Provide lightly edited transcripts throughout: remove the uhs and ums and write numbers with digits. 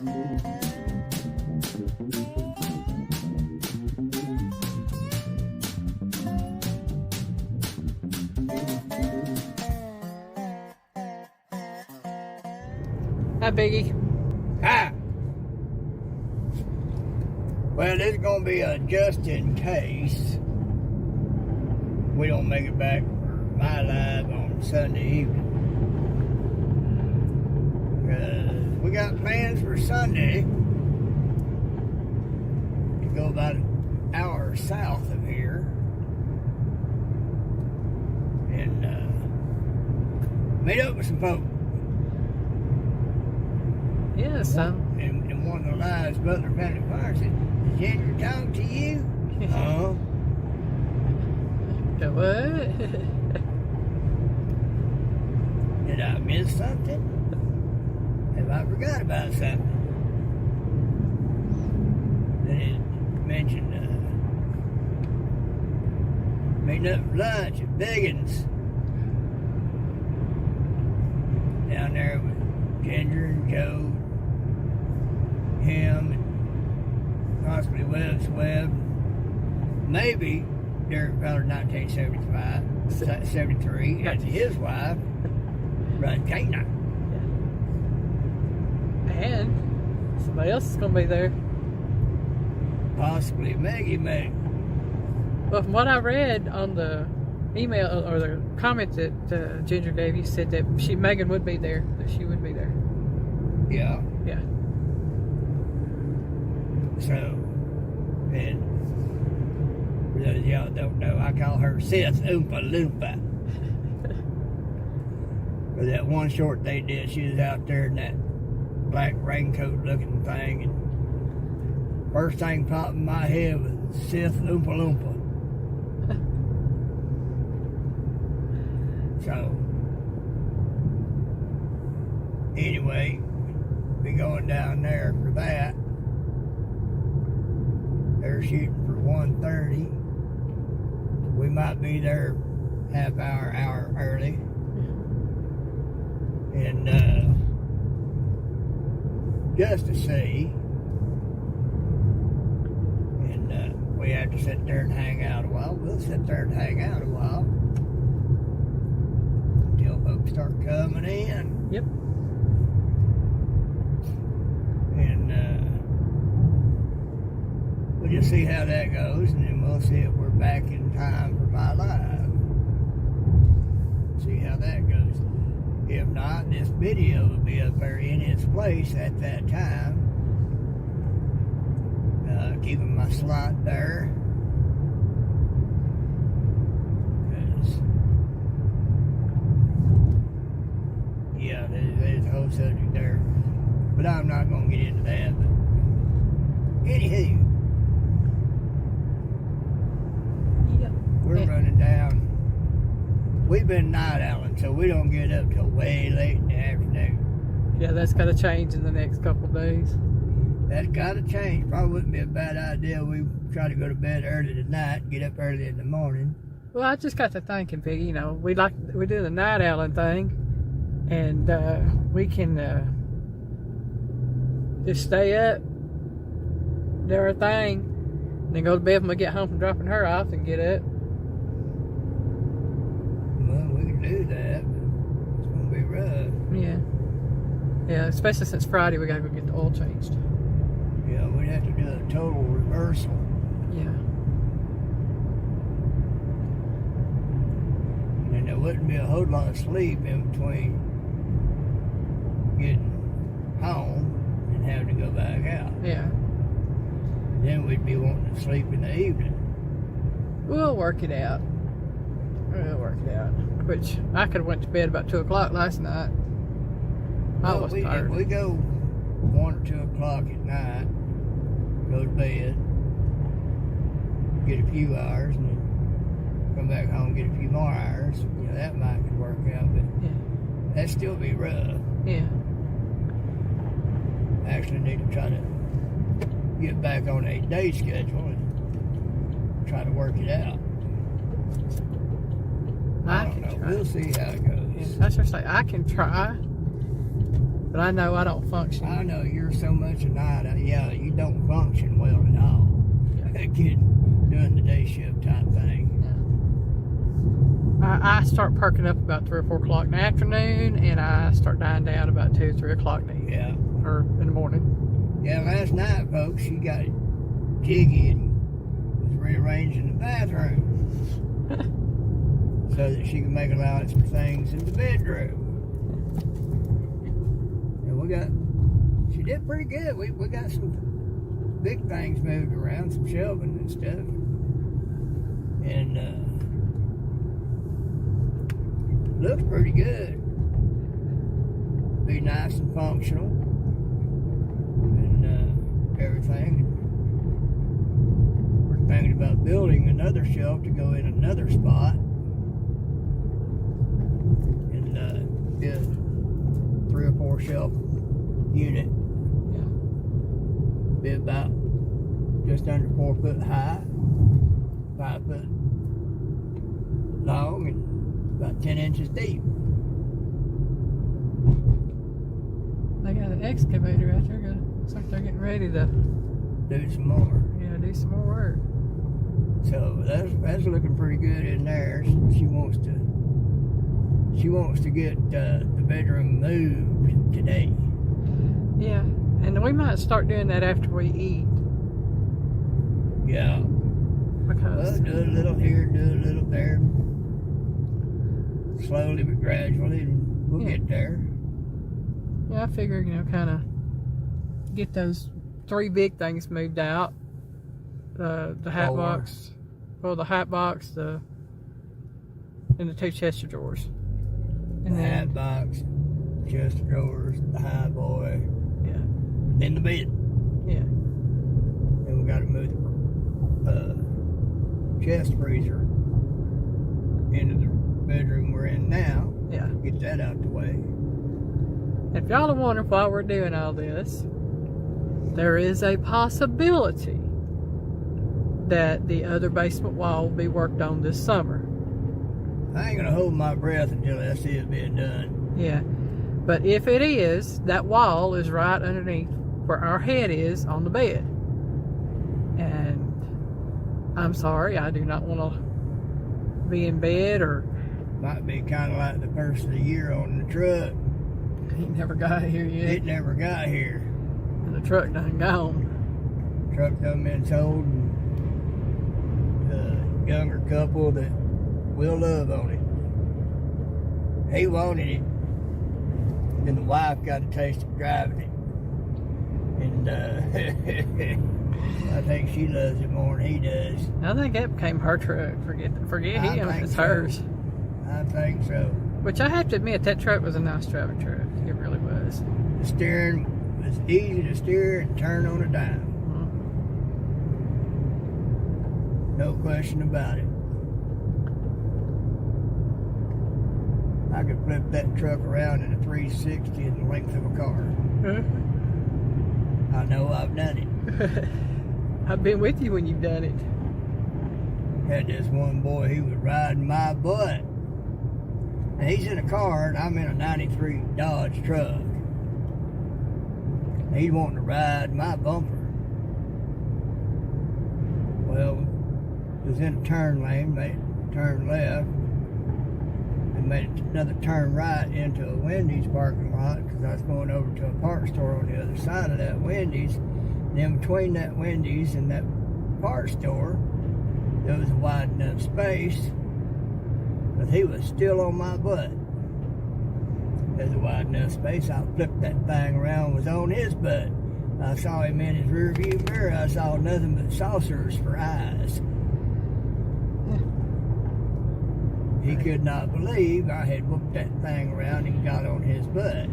Hi, Biggie. Hi. Well, this is going to be a just in case we don't make it back for my live on Sunday evening. We got plans for Sunday to go about an hour south of here and meet up with some folks. Yeah, so. And one of the lives, Butler Family Fire said, "Did Ginger talk to you?" What? Did I miss something? Have I forgot about something? Then it mentioned meeting up for lunch at Biggins down there with Ginger and Joe, him, and possibly Webb's Webb, maybe Derek Feller 1973, and his wife, Run Canine. And somebody else is going to be there. Possibly Maggie Meg. Well, from what I read on the email or the comment that Ginger gave, you said that Megan would be there, that she would be there. Yeah. Yeah. So, and for those of y'all that don't know, I call her Sith Oompa Loompa. For that one short they did, she was out there in that black raincoat looking thing, and first thing popped in my head was Sith Oompa Loompa. So, anyway, be going down there for that. They're shooting for 1:30. We might be there half hour early. And just to see. And we have to sit there and hang out a while. We'll sit there and hang out a while until folks start coming in. Yep. And we'll just see how that goes, and then we'll see if we're back in time for my live. See how that goes. If not, this video will be up there in its place at that time. Keeping my slot there. Yeah, there's a whole subject there. But I'm not going to get into that. But anywho, Yeah. we're running down. We've been night owling, so we don't get up till way late in the afternoon. Yeah, that's got to change in the next couple of days. That's got to change. Probably wouldn't be a bad idea. We try to go to bed early tonight and get up early in the morning. Well, I just got to thinking, Piggy, you know, we do the night owling thing, and we can just stay up, do our thing, and then go to bed when we get home from dropping her off and get up. Well, we can do that, but it's going to be rough. Yeah. Yeah, especially since Friday we got to go get the oil changed. Yeah, we'd have to do a total reversal. Yeah. And there wouldn't be a whole lot of sleep in between getting home and having to go back out. Yeah. Then we'd be wanting to sleep in the evening. We'll work it out. We'll work it out. Which, I could have went to bed about 2 o'clock last night. I was tired. If we go 1 or 2 o'clock at night, go to bed, get a few hours, and then come back home and get a few more hours, you know, that might could work out, but Yeah. that'd still be rough. Yeah. I actually need to try to get back on a day schedule and try to work it out. I don't know. Try. We'll see how it goes. Yeah, that's just like I can try. But I know I don't function. I know you're so much a night. Yeah, you don't function well at all. Doing the day shift type thing. I start perking up about 3 or 4 o'clock in the afternoon, and I start dying down about 2 or 3 o'clock in the evening. Yeah. Or in the morning. Yeah, last night, folks, she got jiggy and was rearranging the bathroom so that she could make allowance for things in the bedroom. And she did pretty good. We got some big things moved around, some shelving and stuff. And looks pretty good. Be nice and functional. And everything. We're thinking about building another shelf to go in another spot. And get a 3 or 4 shelf unit. Be about just under 4 foot high, 5 foot long, and about 10 inches deep. They got an excavator out there. Looks like they're getting ready to do some more. Yeah, do some more work. So that's looking pretty good in there. She wants to get the bedroom moved today. Yeah, and we might start doing that after we eat. Yeah. Because do a little here, do a little there. Slowly but gradually, and we'll get there. Yeah, I figure, kind of get those 3 big things moved out. The hat 4. box. Well, the hat box, and the 2 chest of drawers. And the hat box, chest of drawers, the high boy. Yeah. Then the bed. Yeah. Then we got to move the chest freezer into the bedroom we're in now. Yeah. Get that out the way. If y'all are wondering why we're doing all this, there is a possibility that the other basement wall will be worked on this summer. I ain't gonna hold my breath until I see it being done. Yeah. But if it is, that wall is right underneath where our head is on the bed. And I'm sorry, I do not want to be in bed or... Might be kind of like the first of the year on the truck. He never got here yet. It never got here. And the truck done gone. The truck done been sold, and the younger couple that will love on it. He wanted it. Then the wife got a taste of driving it. And I think she loves it more than he does. I think that became her truck. Forget him, it's hers. I think so. Which I have to admit, that truck was a nice driving truck. It really was. The steering was easy to steer and turn on a dime. No question about it. I could flip that truck around in a 360 in the length of a car. I know I've done it. I've been with you when you've done it. Had this one boy, he was riding my butt. And he's in a car, and I'm in a 93 Dodge truck. And he's wanting to ride my bumper. Well, it was in a turn lane, made a turn left, and made another turn right into a Wendy's parking lot, because I was going over to a parts store on the other side of that Wendy's. And in between that Wendy's and that parts store, there was a wide enough space, but he was still on my butt. There's a wide enough space, I flipped that thing around, was on his butt. I saw him in his rear view mirror, I saw nothing but saucers for eyes. He could not believe I had whooped that thing around and got on his butt.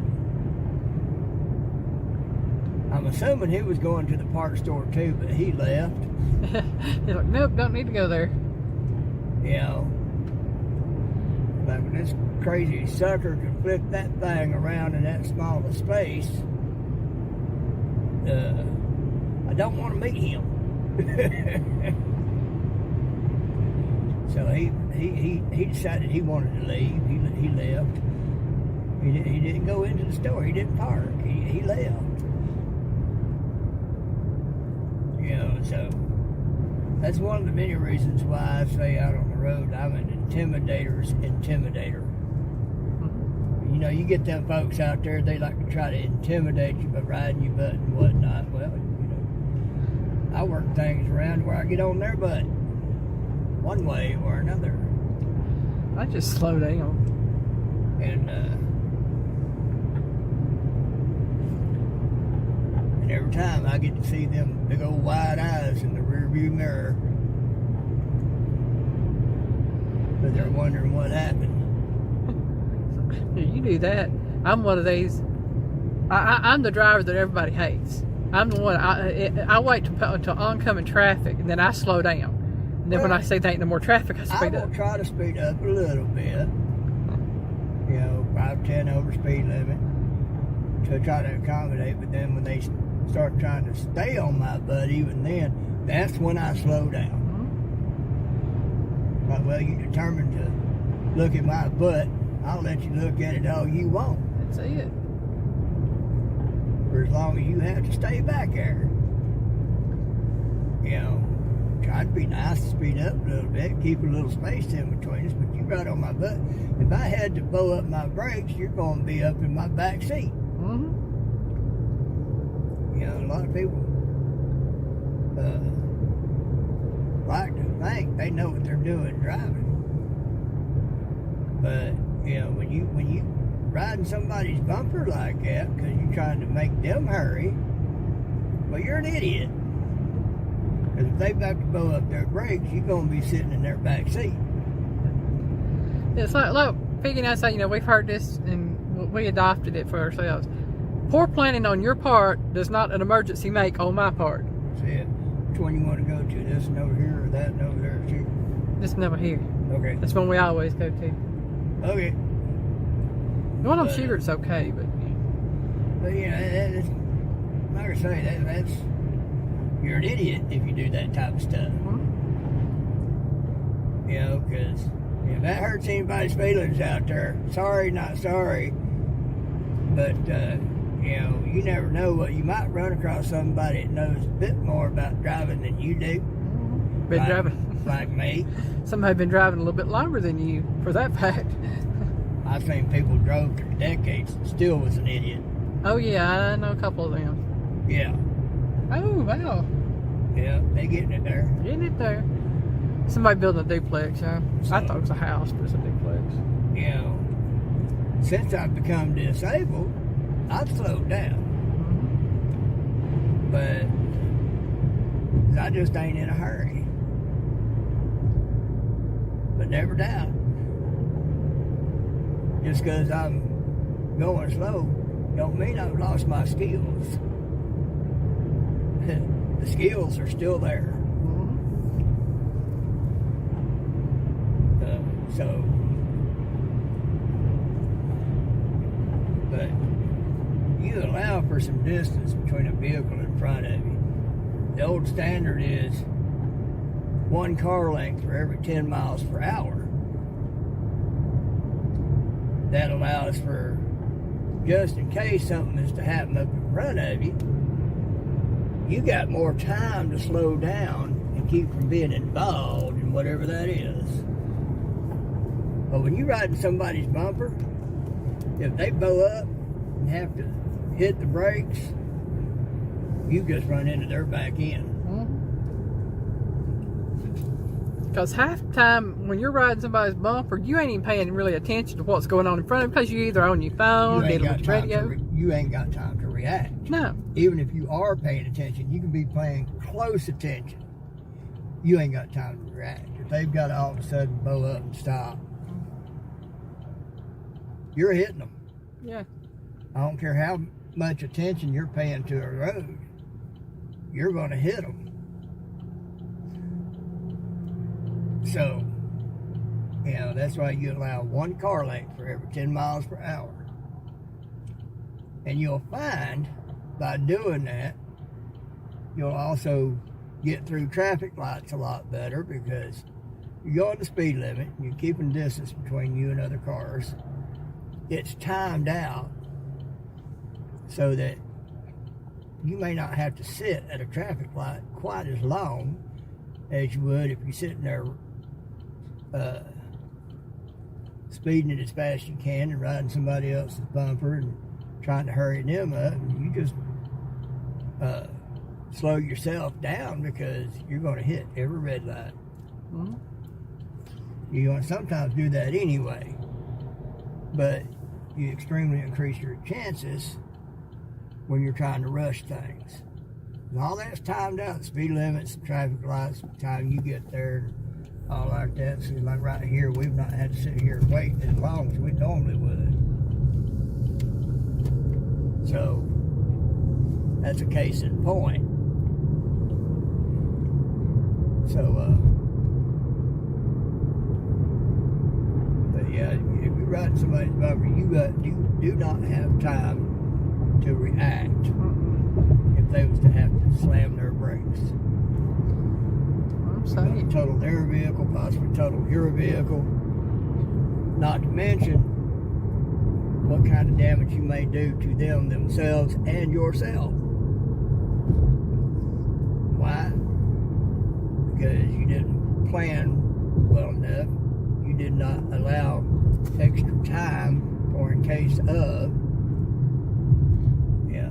I'm assuming he was going to the parts store too, but he left. He's like, nope, don't need to go there. You know, like when this crazy sucker could flip that thing around in that small a space, I don't want to meet him. So he decided he wanted to leave. He left. He didn't go into the store. He didn't park. He left. You know, so that's one of the many reasons why I say out on the road, I'm an intimidator's intimidator. You know, you get them folks out there, they like to try to intimidate you by riding your butt and whatnot. Well, you know, I work things around where I get on their butt one way or another. I just slow down. And every time I get to see them big old wide eyes in the rear view mirror, but they're wondering what happened. You do that. I'm one of these. I'm the driver that everybody hates. I'm the one. I wait until oncoming traffic, and then I slow down. And then when I see there ain't no more traffic, I speed up. I will try to speed up a little bit. You know, 5-10 over speed limit to try to accommodate. But then when they start trying to stay on my butt, even then, that's when I slow down. Mm-hmm. Like, well, you're determined to look at my butt. I'll let you look at it all you want. That's it. For as long as you have to stay back there. You know, try to be nice, speed up a little bit, keep a little space in between us, but you right on my butt. If I had to bow up my brakes, you're going to be up in my back seat. Mm-hmm. You know, a lot of people like to think they know what they're doing driving. But you know, when you riding somebody's bumper like that because you're trying to make them hurry, well, you're an idiot. Because if they've got to blow up their brakes, you're going to be sitting in their back seat. It's like Piggy and I say, you know, we've heard this and we adopted it for ourselves. Poor planning on your part does not an emergency make on my part. That's it. Which one you want to go to? This one over here or that one over there too? This one over here. Okay. That's one we always go to. Okay. Well, I'm sure it's okay, but you know, that's, like I say, that's you're an idiot if you do that type of stuff. Mm-hmm. You know, because if that hurts anybody's feelings out there, sorry, not sorry. But you know, you never know what you might run across somebody that knows a bit more about driving than you do. Been driving like me. Somebody been driving a little bit longer than you, for that fact. I've seen people drove for decades and still was an idiot. Oh yeah, I know a couple of them. Yeah. Oh wow. Yeah, they getting it there. Getting it there. Somebody building a duplex, huh? So, I thought it was a house, but it's a duplex. You know, since I've become disabled, I've slowed down. Mm-hmm. But I just ain't in a hurry. But never doubt. Just because I'm going slow don't mean I've lost my skills. The skills are still there. Mm-hmm. But you allow for some distance between a vehicle in front of you. The old standard is 1 car length for every 10 miles per hour. That allows for, just in case something is to happen up in front of you, you got more time to slow down and keep from being involved in whatever that is. But when you're riding somebody's bumper, if they blow up and have to hit the brakes, you just run into their back end. Because half the time when you're riding somebody's bumper, you ain't even paying really attention to what's going on in front of you because you're either on your phone, dealing with the radio. You ain't got time to react. No. Even if you are paying attention, you can be paying close attention. You ain't got time to react. If they've got to all of a sudden blow up and stop, you're hitting them. Yeah. I don't care how much attention you're paying to a road, you're going to hit them. So, you know, that's why you allow 1 car length for every 10 miles per hour. And you'll find by doing that, you'll also get through traffic lights a lot better because you're going the speed limit, you're keeping distance between you and other cars. it's timed out so that you may not have to sit at a traffic light quite as long as you would if you're sitting there speeding it as fast as you can and riding somebody else's bumper and trying to hurry them up. You just slow yourself down because you're going to hit every red light. Mm-hmm. You're going to sometimes do that anyway, but you extremely increase your chances when you're trying to rush things. And all that's timed out, the speed limits, the traffic lights, the time you get there, all like that. So like right here, we've not had to sit here and wait as long as we normally would. So that's a case in point. So, but yeah, if you're riding somebody's bumper, you do not have time to react if they was to have to slam their brakes. I'm saying. Total their vehicle, possibly total your vehicle. Not to mention what kind of damage you may do to them themselves and yourself. Why? Because you didn't plan well enough. You did not allow extra time for in case of. Yeah.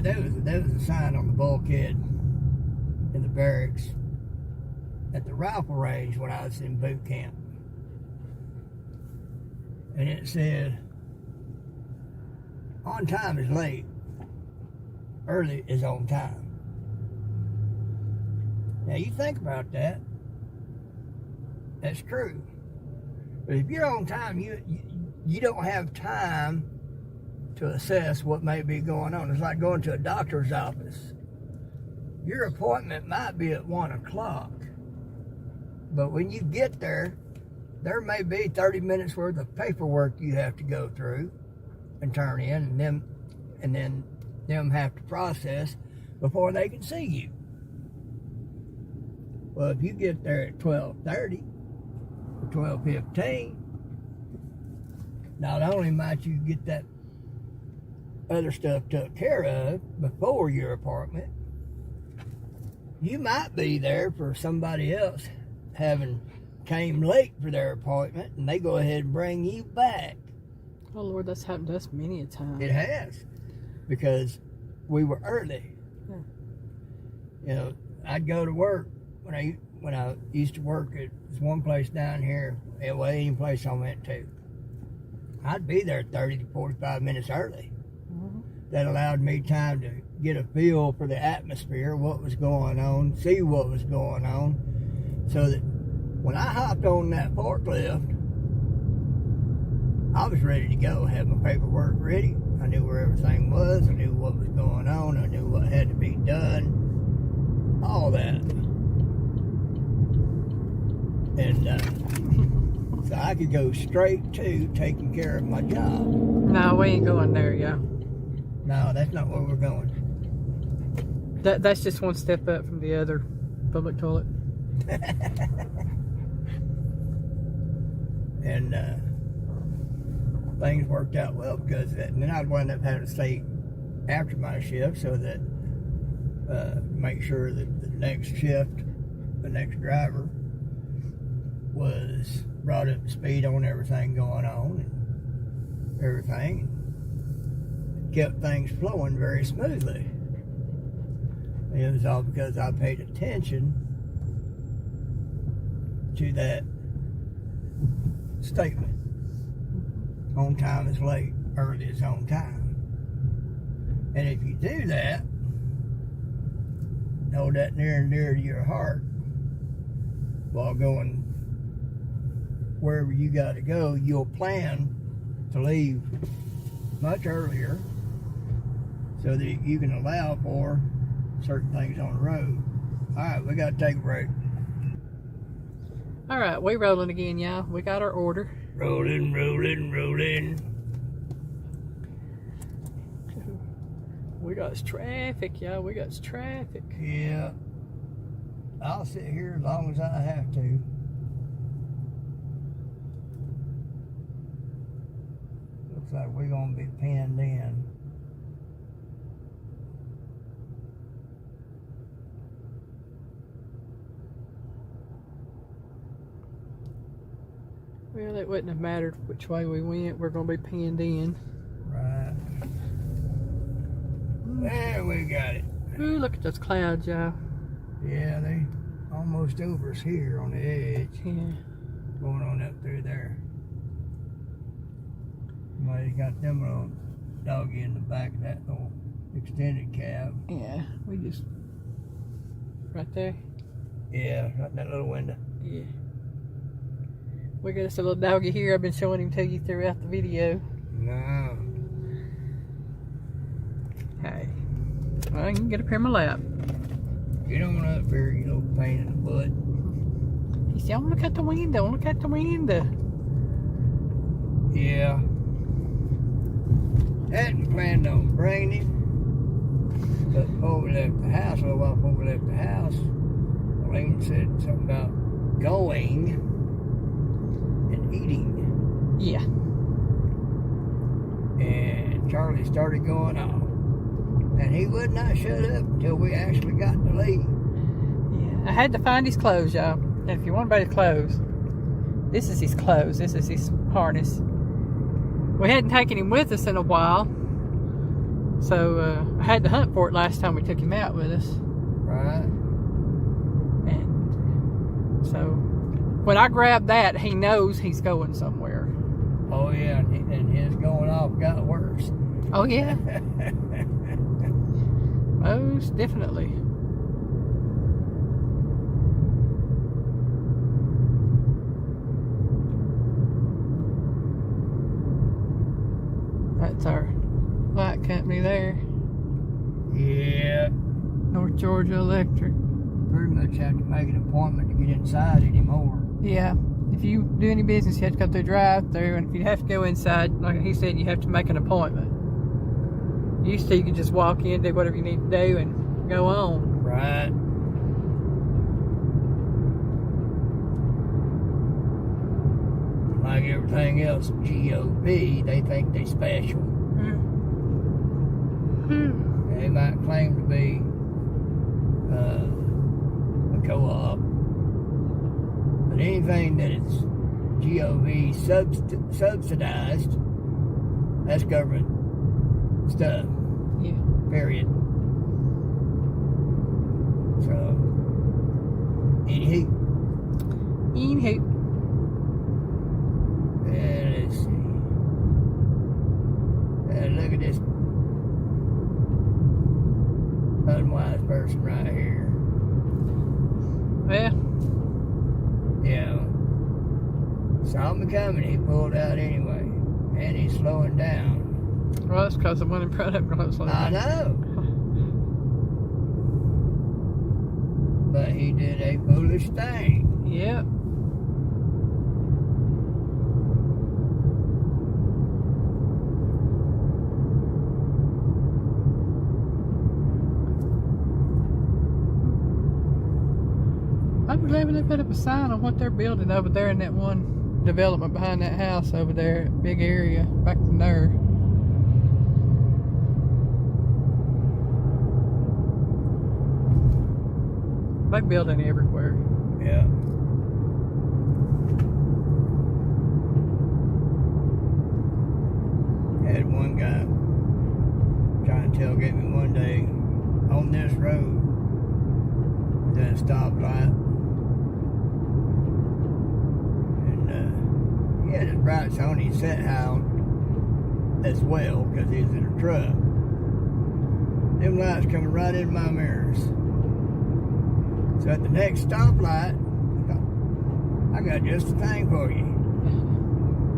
That was a sign on the bulkhead in the barracks at the rifle range when I was in boot camp. And it said, on time is late, early is on time. Now you think about that, that's true. But if you're on time, you don't have time to assess what may be going on. It's like going to a doctor's office. Your appointment might be at 1 o'clock, but when you get there, there may be 30 minutes worth of paperwork you have to go through and turn in, and then them have to process before they can see you. Well, if you get there at 12:30 or 12:15, not only might you get that other stuff took care of before your appointment, you might be there for somebody else having came late for their appointment, and they go ahead and bring you back. Oh Lord, that's happened to us many a time. It has, because we were early. Yeah. You know, I'd go to work when I used to work at this one place down here, well, any place I went to. I'd be there 30 to 45 minutes early. Mm-hmm. That allowed me time to get a feel for the atmosphere, what was going on, see what was going on, so that when I hopped on that forklift, I was ready to go. I had my paperwork ready. I knew where everything was. I knew what was going on. I knew what had to be done. All that. And so I could go straight to taking care of my job. No, we ain't going there, yeah. No, that's not where we're going. That's just one step up from the other public toilet. And things worked out well because of that. And then I'd wind up having to stay after my shift so that make sure that the next shift, the next driver was brought up to speed on everything going on and everything. Kept things flowing very smoothly. And it was all because I paid attention to that statement. On time is late, early is on time. And if you do that, hold that near and dear to your heart while going wherever you got to go, you'll plan to leave much earlier so that you can allow for certain things on the road. All right, we got to take a break. All right, we rolling again, y'all. We got our order. Rolling, rolling, rolling. We got traffic, y'all. We got traffic. Yeah. I'll sit here as long as I have to. like we're gonna be pinned in. Well, it wouldn't have mattered which way we went. We're going to be pinned in. Right. There we got it. Ooh, look at those clouds, y'all. Yeah, they almost over us here on the edge. Yeah. Going on up through there. Somebody's got them little doggy in the back of that little extended cab. Yeah, we just... Right there? Yeah, right in that little window. Yeah. We got us a little doggy here. I've been showing him to you throughout the video. No. Hey. Well, you can get up here in my lap. Get on up here, you little pain in the butt. He said, I want to look out the window. I want to look out the window. Yeah. Hadn't planned on bringing him. But before we left the house, a little while before we left the house, Elaine said something about going and eating. Yeah. And Charlie started going off. And he would not shut up until we actually got to leave. Yeah. I had to find his clothes, y'all. And if you want about his clothes, this is his clothes. This is his harness. We hadn't taken him with us in a while. So I had to hunt for it last time we took him out with us. Right. And so when I grab that, he knows he's going somewhere. Oh yeah, and his going off got worse. Oh yeah. Most definitely. That's our light company there. Yeah. North Georgia Electric. Pretty much have to make an appointment to get inside anymore. Yeah. If you do any business, you have to go through drive-through, and if you have to go inside, like he said, you have to make an appointment. Used to, you could just walk in, do whatever you need to do, and go on. Right. Like everything else, GOP, they think they special. They might claim to be a co-op, but anything that is GOV subsidized, that's government stuff. Yeah. Period. So, anywho. Let's see. Look at this unwise person right here. Yeah. Yeah. Saw me coming, he pulled out anyway. And he's slowing down. Well, that's because the one in front of him goes like I know. But he did a foolish thing. Yep. I was glad they put up a sign on what they're building over there in that one development behind that house over there, big area back in there. They building everywhere. Yeah. Had one guy trying to tailgate me one day on this road. At a stoplight. And he had his brights on, he set out as well because he was in a truck. Them lights coming right into my mirrors. So at the next stoplight, I got just the thing for you.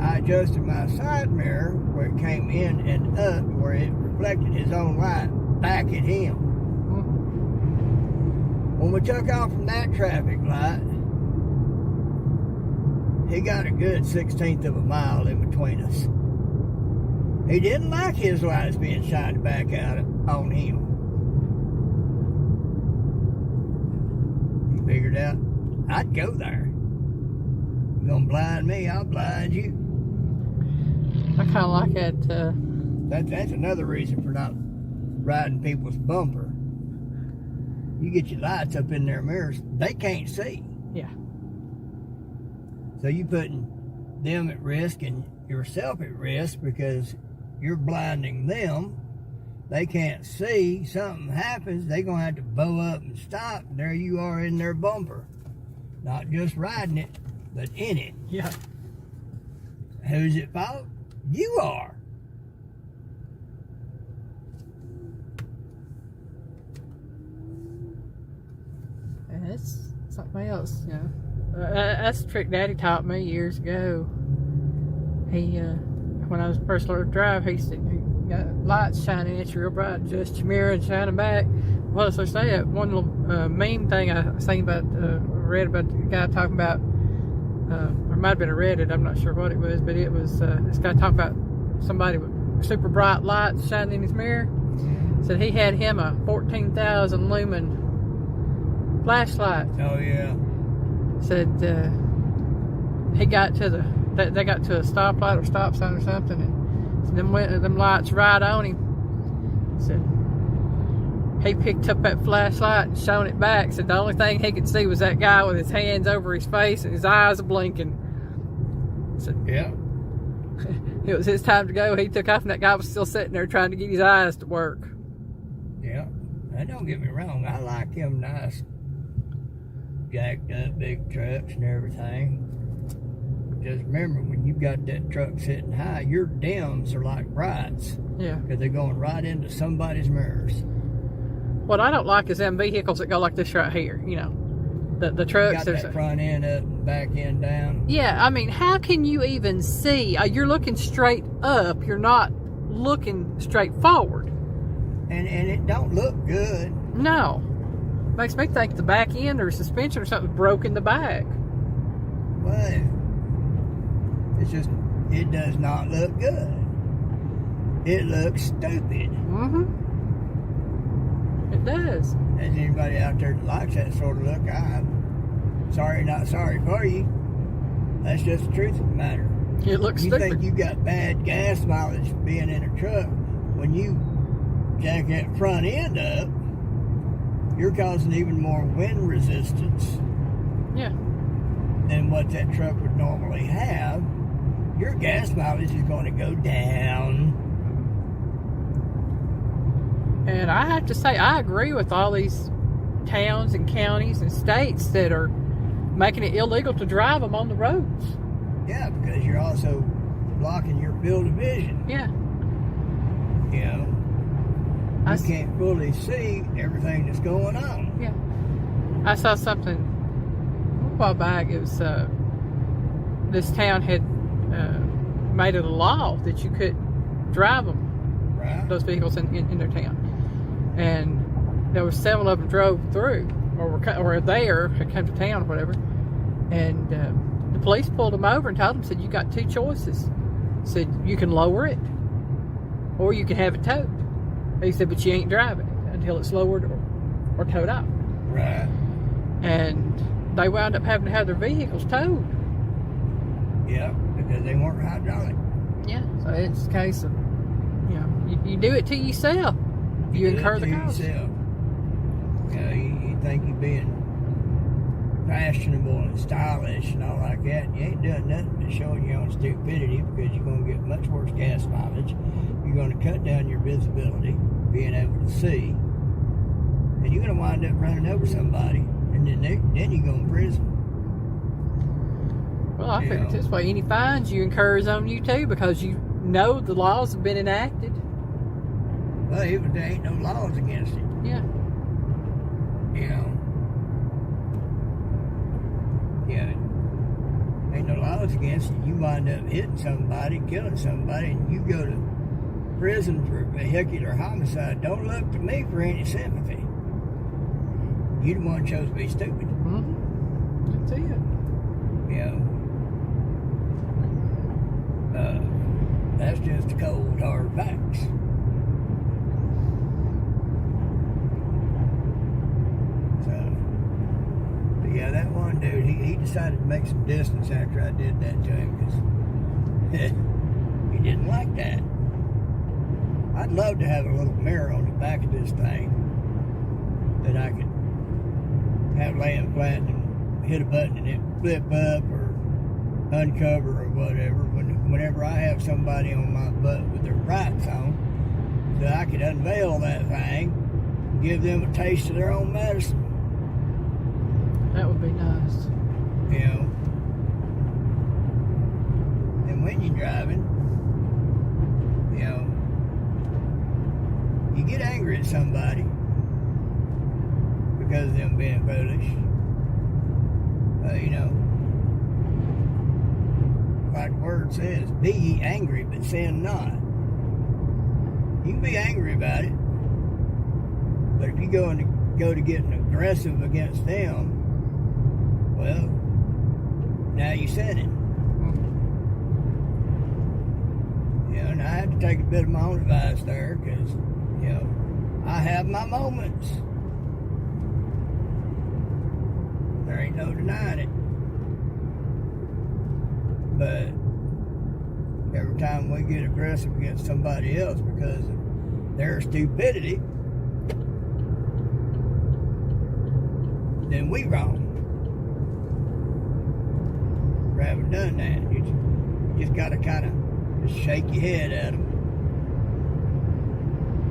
I adjusted my side mirror where it came in and up where it reflected his own light back at him. When we took off from that traffic light, he got a good 1/16 of a mile in between us. He didn't like his lights being shined back out on him. He figured out I'd go there. You're gonna blind me, I'll blind you. I kind of like it. That's another reason for not riding people's bumper. You get your lights up in their mirrors, they can't see. Yeah. So you putting them at risk and yourself at risk because you're blinding them. They can't see. Something happens, they're going to have to bow up and stop. There you are in their bumper. Not just riding it, but in it. Yeah. Who's at fault? You are. And it's something else, you know. That's a trick Daddy taught me years ago. He, when I was first learning to drive, he said, "You got lights shining at you real bright, just your mirror and shining back." Well, so say that one little meme thing I seen about, read about the guy talking about, or it might have been a Reddit, I'm not sure what it was, but it was this guy talking about somebody with super bright lights shining in his mirror. Said he had him a 14,000 lumen flashlight. Oh, yeah. Said he got to they got to a stoplight or stop sign or something, and them lights right on him. Said he picked up that flashlight and shone it back. Said the only thing he could see was that guy with his hands over his face and his eyes blinking. Said, yeah. It was his time to go. He took off, and that guy was still sitting there trying to get his eyes to work. Yeah. Now, don't get me wrong. I like him nice, jacked up big trucks and everything. Just remember, when you got that truck sitting high, your dims are like brights. Yeah. Because they're going right into somebody's mirrors. What I don't like is them vehicles that go like this right here. You know, the trucks. Got that front end up and back end down. Yeah, I mean, how can you even see? You're looking straight up. You're not looking straight forward. And it don't look good. No. Makes me think the back end or suspension or something broke in the back. Well, it's just, it does not look good. It looks stupid. Mm-hmm. It does. As anybody out there that likes that sort of look, I'm sorry, not sorry for you. That's just the truth of the matter. It looks you stupid. Think you got bad gas mileage being in a truck, when you jack that front end up, you're causing even more wind resistance. Yeah. Than what that truck would normally have. Your gas mileage is going to go down. And I have to say, I agree with all these towns and counties and states that are making it illegal to drive them on the roads. Yeah, because you're also blocking your field of vision. Yeah. You know, you can't fully see everything that's going on. Yeah. I saw something a while back. It was this town had made it a law that you could drive them, right, those vehicles in their town. And there were several of them drove through, or were there, had come to town or whatever. And the police pulled them over and told them, said, "You got two choices." Said, "You can lower it, or you can have it towed." He said, "But you ain't driving it until it's lowered or towed out." Right. And they wound up having to have their vehicles towed. Yeah, because they weren't hydraulic. Yeah, so it's a case of, you know, you do it to yourself. You incur the cost. Yourself. You know, you think you're being fashionable and stylish and all like that. You ain't doing nothing but showing your own stupidity, because you're going to get much worse gas mileage. You're going to cut down your visibility, being able to see, and you're going to wind up running over somebody, and then you go in prison. Well, I figure this way, any fines you incur is on you too, because you know the laws have been enacted. Well, even there ain't no laws against it. Yeah. You know. Yeah. Ain't no laws against it. You wind up hitting somebody, killing somebody, and you go to prison for vehicular homicide. Don't look to me for any sympathy. You the one chose to be stupid. Mm-hmm. That's it. You know. That's just the cold, hard facts. Yeah, that one dude, he decided to make some distance after I did that to him, because he didn't like that. I'd love to have a little mirror on the back of this thing that I could have laying flat and hit a button and it flip up or uncover or whatever. Whenever I have somebody on my butt with their brights on, that I could unveil that thing, give them a taste of their own medicine. That would be nice. You know. And when you're driving, you know, you get angry at somebody because of them being foolish. You know, like the word says, be ye angry, but sin not. You can be angry about it, but if you go to getting aggressive against them, well, now you're sinning. You know, and I have to take a bit of my own advice there, because, you know, I have my moments. There ain't no denying it. But every time we get aggressive against somebody else because of their stupidity, then we wrong. We haven't done that. You just got to kind of just shake your head at them.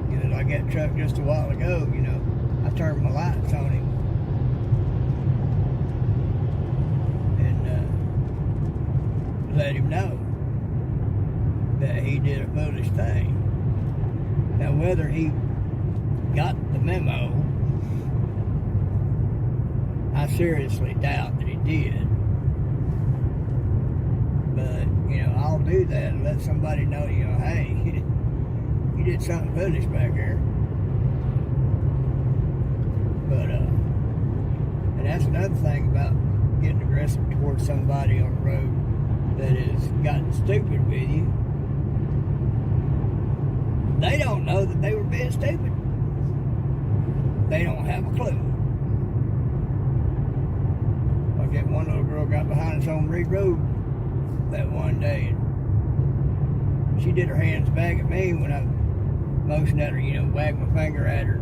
You know, like that truck just a while ago, you know, I turned my lights on him. Let him know that he did a foolish thing. Now, whether he got the memo, I seriously doubt that he did. But, you know, I'll do that and let somebody know, you know, hey, you did something foolish back there. But, and that's another thing about getting aggressive towards somebody on the road that has gotten stupid with you. They don't know that they were being stupid. They don't have a clue. Like that one little girl got behind us on Reed Road that one day, and she did her hands back at me when I motioned at her, you know, wagged my finger at her,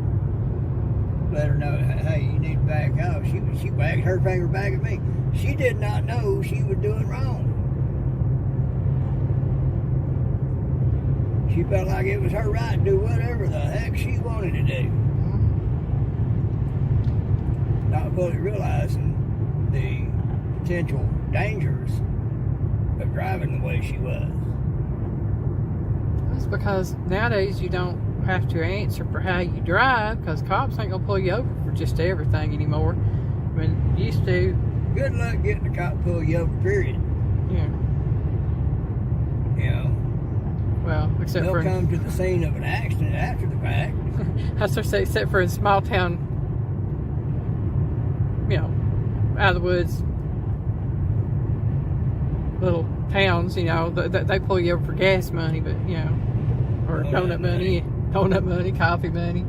let her know, hey, you need to back up. She wagged her finger back at me. She did not know she was doing wrong. She felt like it was her right to do whatever the heck she wanted to do. Not fully realizing the potential dangers of driving the way she was. That's because nowadays you don't have to answer for how you drive, because cops ain't gonna pull you over for just everything anymore. I mean, used to. Good luck getting a cop to pull you over, period. Yeah. You know. Well, except they'll for come to the scene of an accident after the fact. I was going to say, except for in small town, you know, out of the woods, little towns, you know, they pull you over for gas money, but, you know, or donut money, coffee money.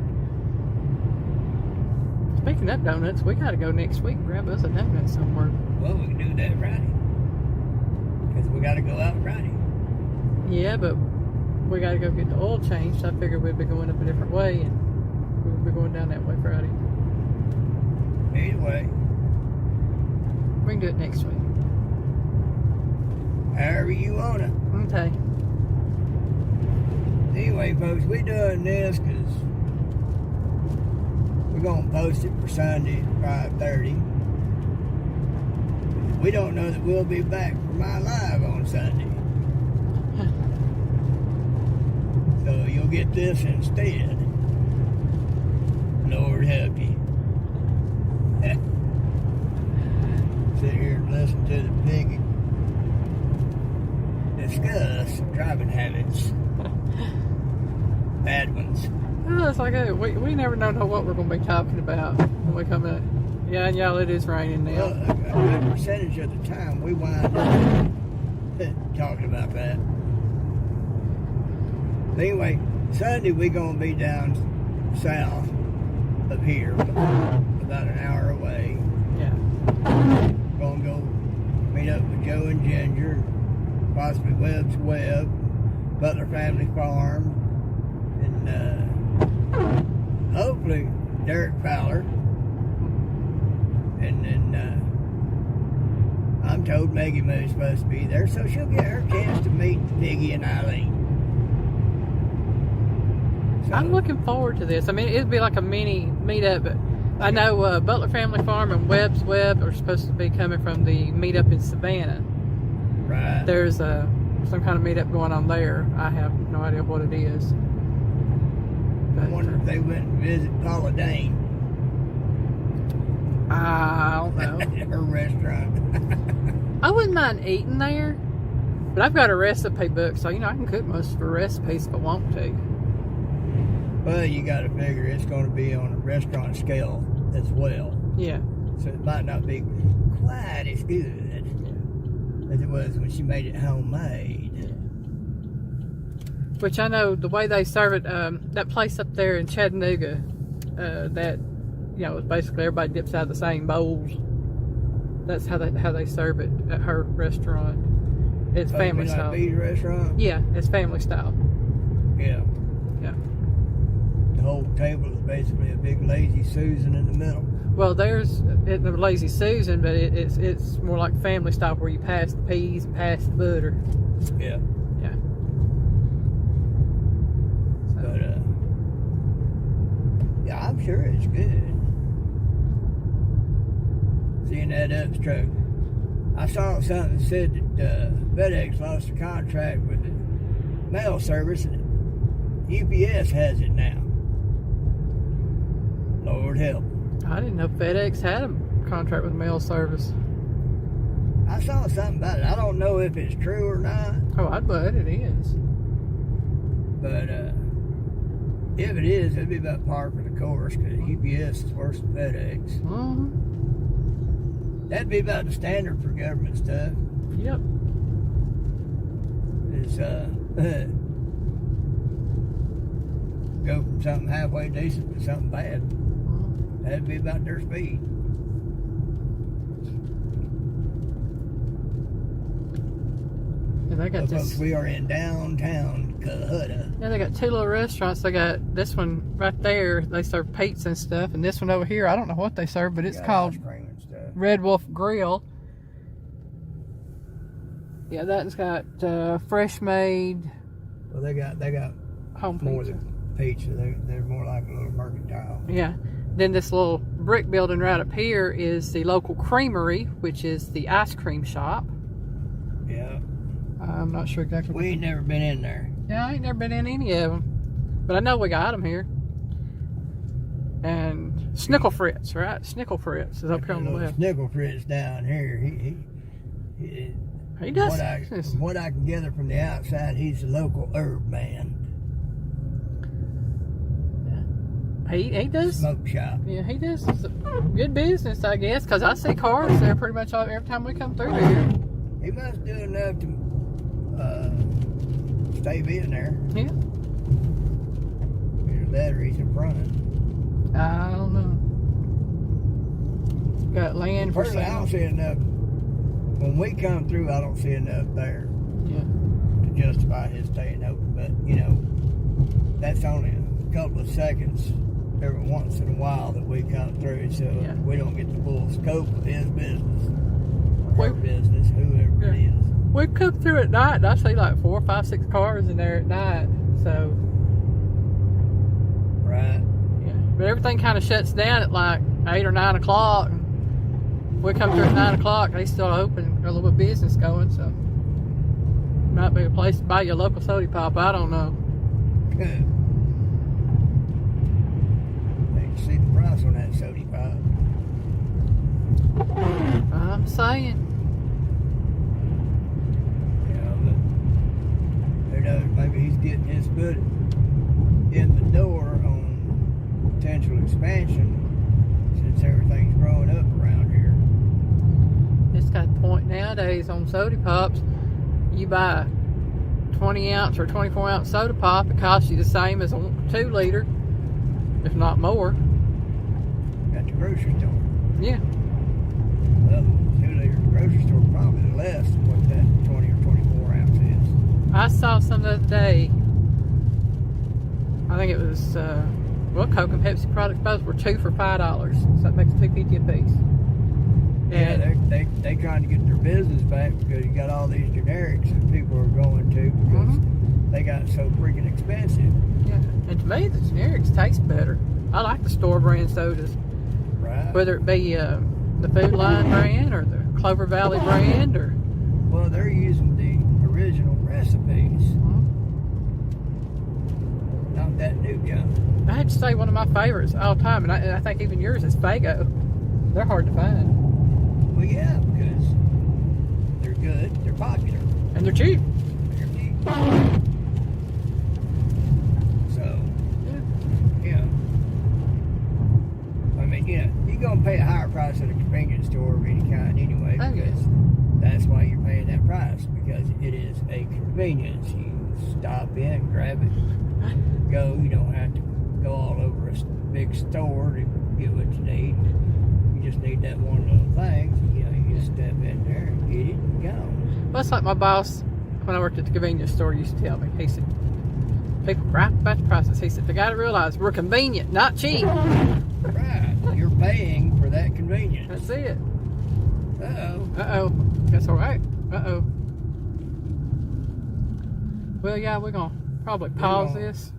Speaking of donuts, we got to go next week and grab us a donut somewhere. Well, we can do that Friday, because we got to go out Friday. Yeah, but we got to go get the oil changed. I figured we'd be going up a different way, and we'll be going down that way Friday. Either way, we can do it next week. However you want it. Okay. Anyway, folks, we doing this because we're going to post it for Sunday at 5:30. We don't know that we'll be back for my live on Sunday. So you'll get this instead. Lord help you. Sit here and listen to the Piggy discuss driving habits. Bad ones. Oh, it's like we never know what we're going to be talking about when we come in. Yeah, and y'all, it is raining now. Well, a good percentage of the time we wind up talking about that. But anyway, Sunday we're going to be down south of here, about an hour away. Yeah. Going to go meet up with Joe and Ginger, possibly Webb's Webb, Butler Family Farm, and hopefully Derek Fowler. And then I'm told Maggie Moo's supposed to be there, so she'll get her chance to meet Piggy and Eileen. So, I'm looking forward to this. I mean, it'd be like a mini meetup. But I know Butler Family Farm and Webb's Web are supposed to be coming from the meetup in Savannah. right. There's some kind of meetup going on there. I have no idea what it is. I wonder if they went and visit Paula Dane. I don't know. Her restaurant. I wouldn't mind eating there, but I've got a recipe book, so I can cook most of the recipes if I want to. Well, you got to figure it's going to be on a restaurant scale as well. Yeah. So it might not be quite as good as it was when she made it homemade. Which I know the way they serve it, that place up there in Chattanooga, that it's basically everybody dips out of the same bowls. That's how they serve it at her restaurant. It's family style. Like B's restaurant? Yeah, it's family style. Yeah. Yeah. The whole table is basically a big lazy Susan in the middle. Well, there's a lazy Susan, but it's more like family style where you pass the peas and pass the butter. Yeah. Yeah. So. But yeah, I'm sure it's good. Seeing that upstroke. I saw something that said that FedEx lost a contract with the mail service and UPS has it now. Lord help. I didn't know FedEx had a contract with mail service. I saw something about it. I don't know if it's true or not. Oh, I bet it is. But if it is, it'd be about par for the course because UPS is worse than FedEx. Mm-hmm. That'd be about the standard for government stuff. Yep. Is go from something halfway decent to something bad. That'd be about their speed. And they got Folks, we are in downtown Cohutta. Yeah, they got two little restaurants. They got this one right there. They serve pizza and stuff. And this one over here, I don't know what they serve, but it's called ice cream and stuff. Red Wolf Grill. Yeah, that one's got fresh made. Well, they got home more pizza. than pizza. They're more like a little mercantile. Yeah. Then this little brick building right up here is the local creamery, which is the ice cream shop. Yeah. I'm not sure exactly. We ain't never been in there. Yeah, I ain't never been in any of them, but I know we got them here. And Snickle Fritz, right? Snickle Fritz is up here on the left. Snickle Fritz down here. He does. From what I can gather from the outside, he's a local herb man. He does. Smoke shop. Yeah, he does good business, I guess, because I see cars there pretty much every time we come through here. He must do enough to stay being there. Yeah. His batteries in front. I don't know. Got land for Personally, I don't see enough. When we come through, I don't see enough there. Yeah. To justify his staying open, but that's only a couple of seconds every once in a while that we come through, so we don't get the full scope of his business, or her business, whoever it is. We come through at night, and I see like 4, 5, 6 cars in there at night. So. Right. Yeah. But everything kind of shuts down at like 8 or 9 o'clock. We come through at 9 o'clock, they still open, got a little bit of business going, so might be a place to buy your local soda pop. I don't know. Good. They can see the price on that soda pop. I'm saying. But who knows? Maybe he's getting his foot in the door on potential expansion since everything's growing up around here. It's got a point nowadays on soda pops. You buy a 20 ounce or 24 ounce soda pop, it costs you the same as a 2 liter, if not more. At the grocery store. Yeah. Well, 2 liter at the grocery store probably less than what that 20 or 24 ounce is. I saw some the other day. I think it was, well, Coke and Pepsi products both were 2 for $5. So that makes $2.50 a piece. Yeah, they trying to get their business back because you got all these generics that people are going to because they got so freaking expensive. Yeah, and to me, the generics taste better. I like the store brand sodas. Right. Whether it be the Food Line brand or the Clover Valley brand or... Well, they're using the original recipes. Not that new junk. I had to say one of my favorites all time, and I think even yours is Faygo. They're hard to find. Well, yeah, because they're good, they're popular. And they're cheap. They're cheap. So, yeah. I mean, yeah, you're going to pay a higher price at a convenience store of any kind anyway, because that's why you're paying that price, because it is a convenience. You stop in, grab it, go. You don't have to go all over a big store to get what you need. You just need that one little thing. You know, you just step in there and get it and go. Well, it's like my boss, when I worked at the convenience store, used to tell me. He said, people gripe about the prices. He said, they got to realize we're convenient, not cheap. Right. You're paying for that convenience. That's it. Uh-oh. Uh-oh. That's all right. Uh-oh. Well, yeah, we're going to probably pause this.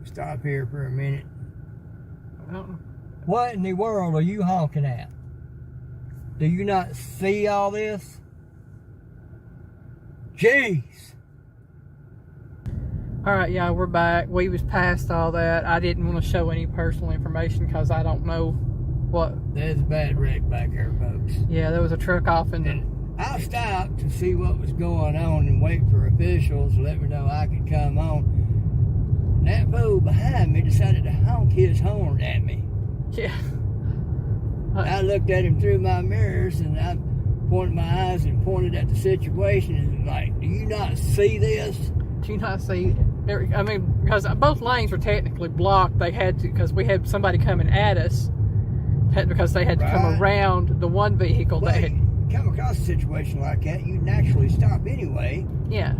Stop here for a minute. I don't know. What in the world are you honking at? Do you not see all this? Jeez. All right, y'all, we're back. We was past all that. I didn't want to show any personal information because I don't know what. There's a bad wreck back here, folks. Yeah, there was a truck off in the... And I stopped to see what was going on and wait for officials to let me know I could come on. And that fool behind me decided to honk his horn at me. Yeah. I looked at him through my mirrors and I pointed my eyes and pointed at the situation and like, do you not see this? Do you not see? I mean, because both lanes were technically blocked. They had to, because we had somebody coming at us, because they had to come around the one vehicle well, that had come across a situation like that. You naturally stop anyway. Yeah.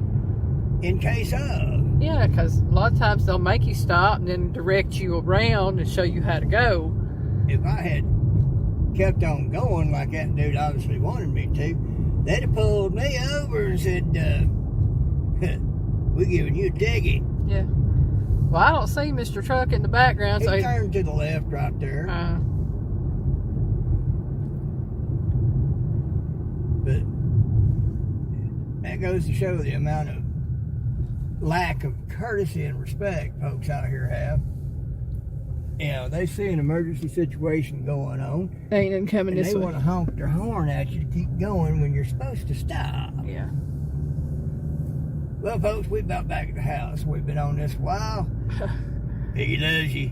In case of. Yeah, because a lot of times they'll make you stop and then direct you around and show you how to go. If I had kept on going like that dude obviously wanted me to, they'd have pulled me over and said, we're giving you a ticket. Yeah. Well, I don't see Mr. Truck in the background. He turned to the left right there. But that goes to show the amount of lack of courtesy and respect folks out here have. You know, they see an emergency situation going on. Ain't them coming this way. They want to honk their horn at you to keep going when you're supposed to stop. Yeah. Well, folks, we're about back at the house. We've been on this a while. Piggy loves you.